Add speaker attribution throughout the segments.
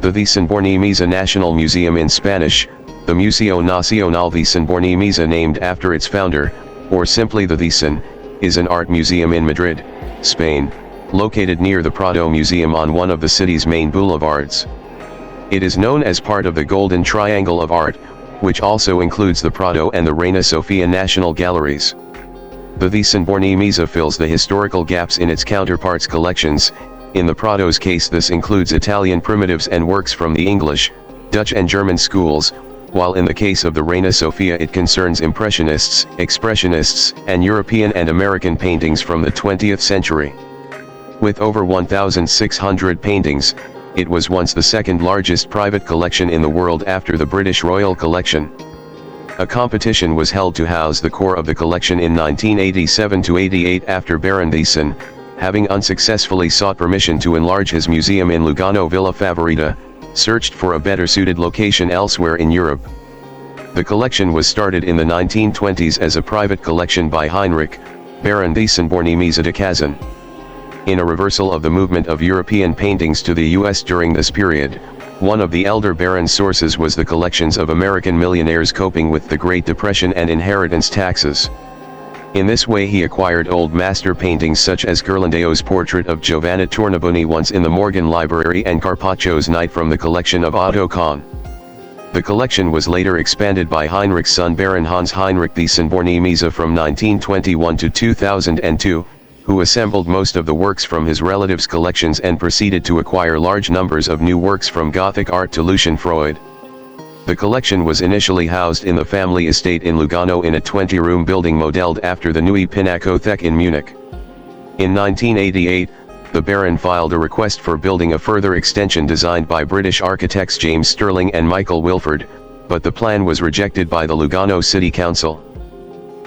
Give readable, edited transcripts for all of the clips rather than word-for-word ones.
Speaker 1: The Thyssen-Bornemisza National Museum in Spanish, the Museo Nacional Thyssen-Bornemisza, named after its founder, or simply the Thyssen, is an art museum in Madrid, Spain, located near the Prado Museum on one of the city's main boulevards. It is known as part of the Golden Triangle of Art, which also includes the Prado and the Reina Sofia National Galleries. The Thyssen-Bornemisza fills the historical gaps in its counterparts' collections. In the Prado's case, this includes Italian primitives and works from the English, Dutch and German schools, while in the case of the Reina Sofia it concerns Impressionists, Expressionists, and European and American paintings from the 20th century. With over 1,600 paintings, it was once the second largest private collection in the world after the British Royal Collection. A competition was held to house the core of the collection in 1987–88 after Baron Thyssen, having unsuccessfully sought permission to enlarge his museum in Lugano Villa Favorita, searched for a better suited location elsewhere in Europe. The collection was started in the 1920s as a private collection by Heinrich, Baron Thyssen-Bornemisza de Kazan. In a reversal of the movement of European paintings to the US during this period, one of the elder Baron's sources was the collections of American millionaires coping with the Great Depression and inheritance taxes. In this way he acquired old master paintings such as Ghirlandaio's portrait of Giovanna Tornabuoni once in the Morgan Library and Carpaccio's Night from the collection of Otto Kahn. The collection was later expanded by Heinrich's son Baron Hans Heinrich Thyssen-Bornemisza from 1921 to 2002, who assembled most of the works from his relatives' collections and proceeded to acquire large numbers of new works from Gothic art to Lucian Freud. The collection was initially housed in the family estate in Lugano in a 20-room building modelled after the Neue Pinakothek in Munich. In 1988, the Baron filed a request for building a further extension designed by British architects James Stirling and Michael Wilford, but the plan was rejected by the Lugano City Council.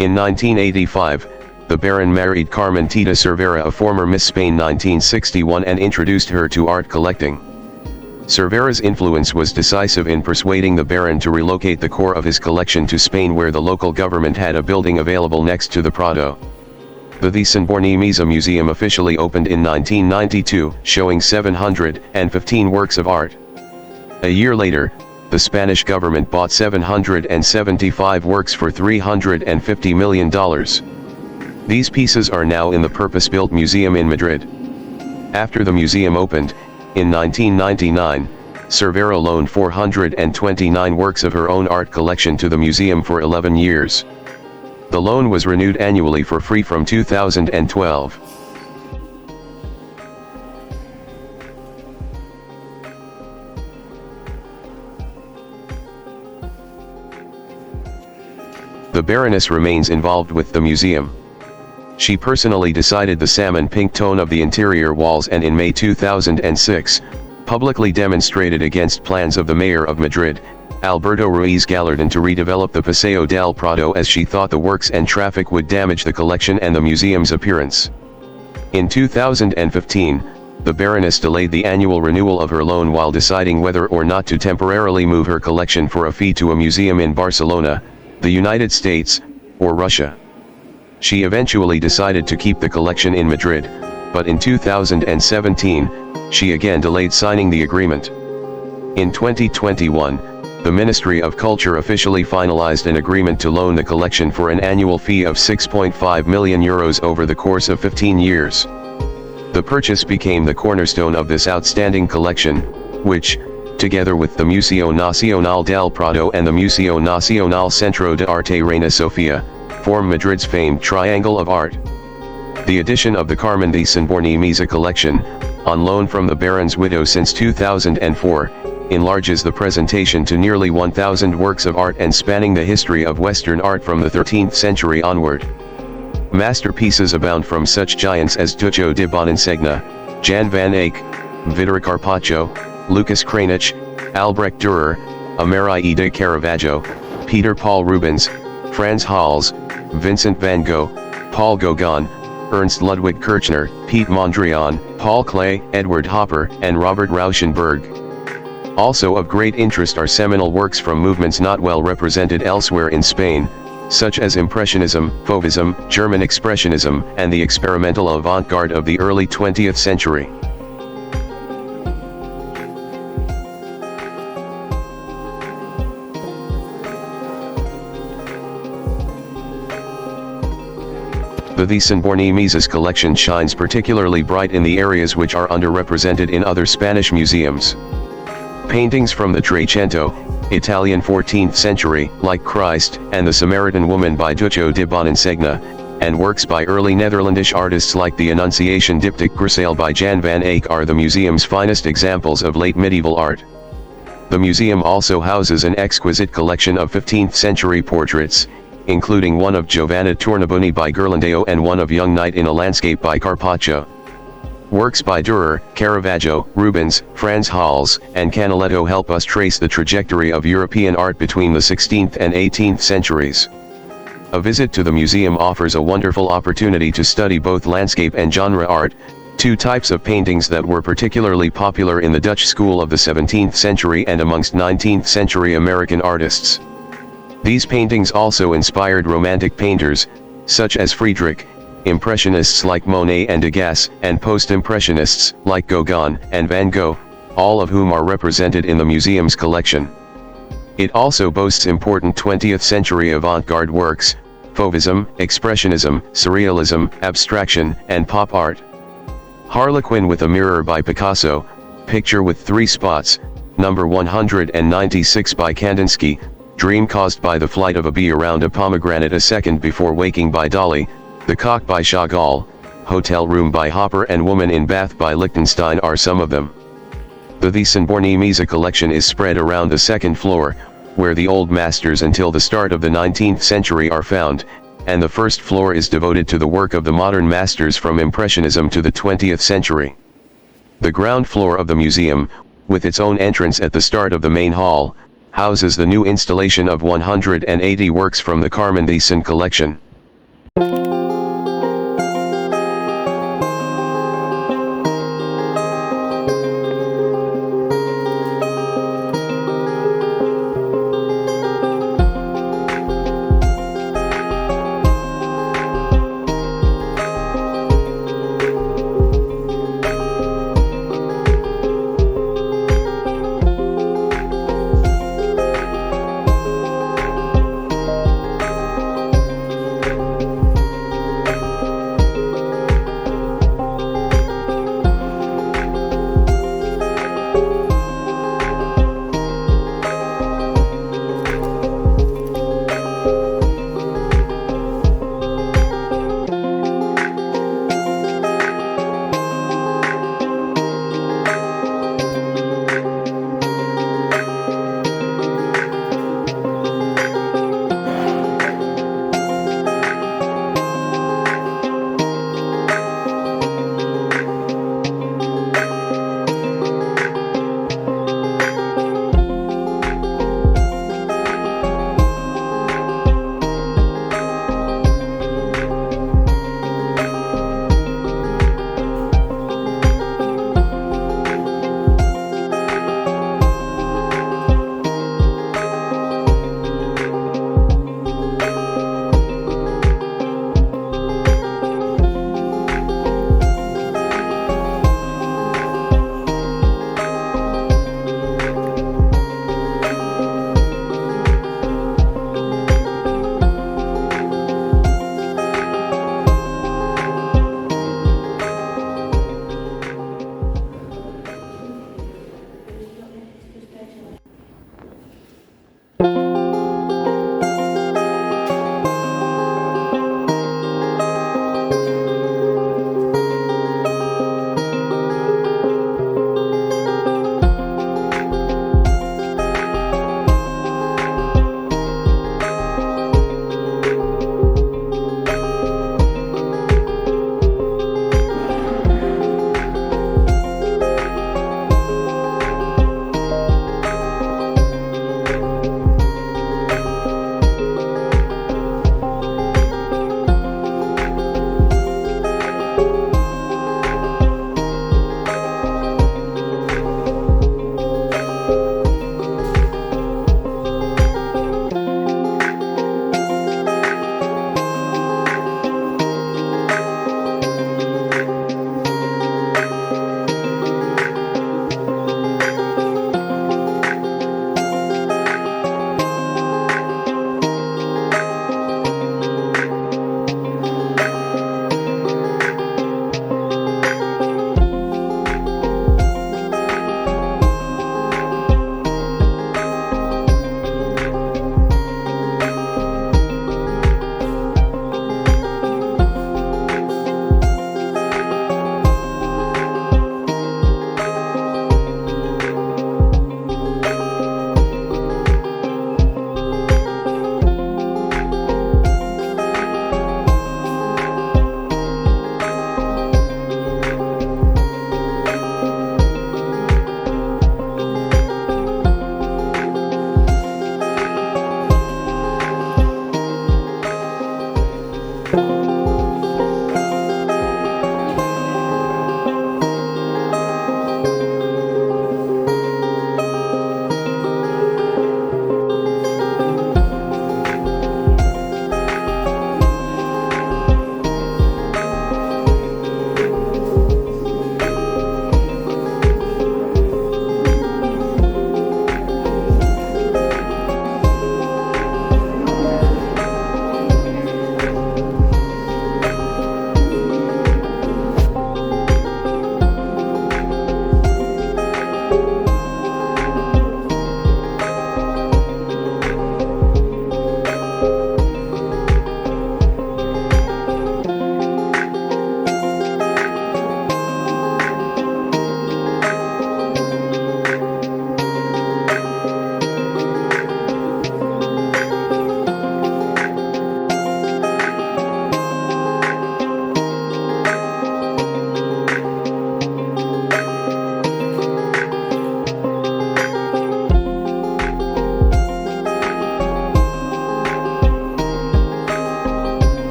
Speaker 1: In 1985, the Baron married Carmen Tita Cervera, a former Miss Spain 1961, and introduced her to art collecting. Cervera's influence was decisive in persuading the Baron to relocate the core of his collection to Spain, where the local government had a building available next to the Prado. The Thyssen-Bornemisza Museum officially opened in 1992, showing 715 works of art. A year later, the Spanish government bought 775 works for $350 million. These pieces are now in the purpose-built museum in Madrid. After the museum opened, in 1999, Cervera loaned 429 works of her own art collection to the museum for 11 years. The loan was renewed annually for free from 2012. The Baroness remains involved with the museum. She personally decided the salmon pink tone of the interior walls and in May 2006, publicly demonstrated against plans of the mayor of Madrid, Alberto Ruiz Gallardón, to redevelop the Paseo del Prado, as she thought the works and traffic would damage the collection and the museum's appearance. In 2015, the Baroness delayed the annual renewal of her loan while deciding whether or not to temporarily move her collection for a fee to a museum in Barcelona, the United States, or Russia. She eventually decided to keep the collection in Madrid, but in 2017, she again delayed signing the agreement. In 2021, the Ministry of Culture officially finalized an agreement to loan the collection for an annual fee of €6.5 million over the course of 15 years. The purchase became the cornerstone of this outstanding collection, which, together with the Museo Nacional del Prado and the Museo Nacional Centro de Arte Reina Sofia, form Madrid's famed Triangle of Art. The addition of the Carmen Thyssen-Bornemisza collection, on loan from the Baron's widow since 2004, enlarges the presentation to nearly 1,000 works of art and spanning the history of Western art from the 13th century onward. Masterpieces abound from such giants as Duccio di Boninsegna, Jan van Eyck, Vitor Carpaccio, Lucas Cranach, Albrecht Dürer, Amerie de Caravaggio, Peter Paul Rubens, Franz Hals, Vincent van Gogh, Paul Gauguin, Ernst Ludwig Kirchner, Piet Mondrian, Paul Klee, Edward Hopper, and Robert Rauschenberg. Also of great interest are seminal works from movements not well represented elsewhere in Spain, such as Impressionism, Fauvism, German Expressionism, and the experimental avant-garde of the early 20th century. The Thyssen-Bornemisza's collection shines particularly bright in the areas which are underrepresented in other Spanish museums. Paintings from the Trecento, Italian 14th century, like Christ and the Samaritan Woman by Duccio di Boninsegna, and works by early Netherlandish artists like the Annunciation diptych Grisale by Jan van Eyck are the museum's finest examples of late medieval art. The museum also houses an exquisite collection of 15th century portraits, including one of Giovanna Tornabuoni by Ghirlandaio and one of Young Knight in a Landscape by Carpaccio. Works by Dürer, Caravaggio, Rubens, Frans Hals, and Canaletto help us trace the trajectory of European art between the 16th and 18th centuries. A visit to the museum offers a wonderful opportunity to study both landscape and genre art, two types of paintings that were particularly popular in the Dutch school of the 17th century and amongst 19th century American artists. These paintings also inspired Romantic painters, such as Friedrich, Impressionists like Monet and Degas, and Post-Impressionists like Gauguin and Van Gogh, all of whom are represented in the museum's collection. It also boasts important 20th century avant-garde works, Fauvism, Expressionism, Surrealism, Abstraction, and Pop art. Harlequin with a Mirror by Picasso, Picture with Three Spots, number 196 by Kandinsky, Dream Caused by the Flight of a Bee Around a Pomegranate a Second Before Waking by Dali, The Cock by Chagall, Hotel Room by Hopper and Woman in Bath by Lichtenstein are some of them. The Thyssen-Bornemisza collection is spread around the second floor, where the old masters until the start of the 19th century are found, and the first floor is devoted to the work of the modern masters from Impressionism to the 20th century. The ground floor of the museum, with its own entrance at the start of the main hall, houses the new installation of 180 works from the Carmen Thyssen collection.